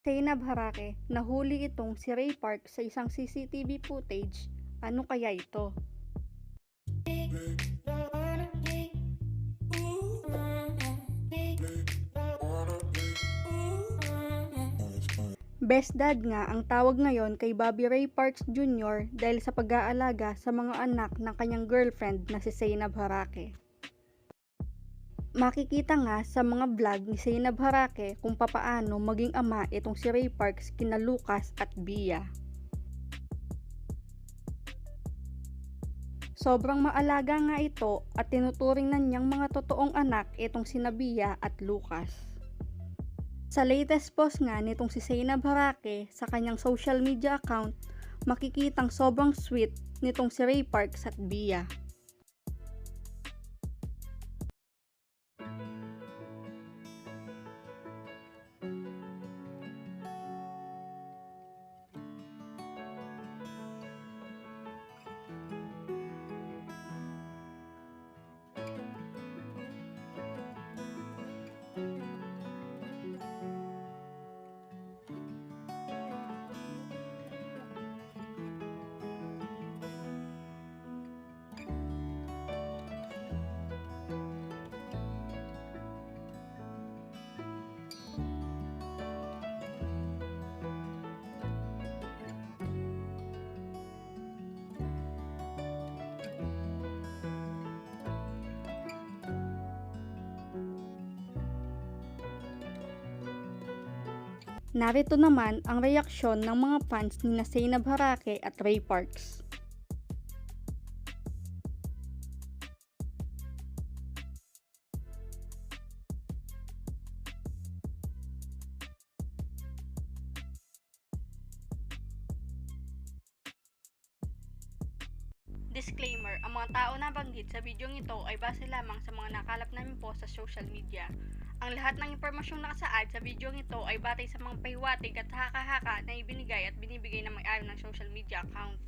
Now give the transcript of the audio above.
Zainab Harake, nahuli itong si Ray Park sa isang CCTV footage. Ano kaya ito? Best Dad nga ang tawag ngayon kay Bobby Ray Parks Jr. dahil sa pag-aalaga sa mga anak ng kanyang girlfriend na si Zainab Harake. Makikita nga sa mga vlog ni Zainab Harake kung papaano maging ama itong si Ray Parks kina Lucas at Bia. Sobrang maalaga nga ito at tinuturing na niyang mga totoong anak itong sina Bia at Lucas. Sa latest post nga nitong si Zainab Harake sa kanyang social media account, makikitang sobrang sweet nitong si Ray Parks at Bia. Narito naman ang reaksyon ng mga fans ni Zainab Harake at Ray Parks. Disclaimer, ang mga tao na banggit sa bidyong ito ay base lamang sa mga nakalap namin po sa social media. Ang lahat ng impormasyong nakasaad sa bidyong ito ay batay sa mga pahiwatig at haka-haka na ibinigay at binibigay ng may-ari ng social media account.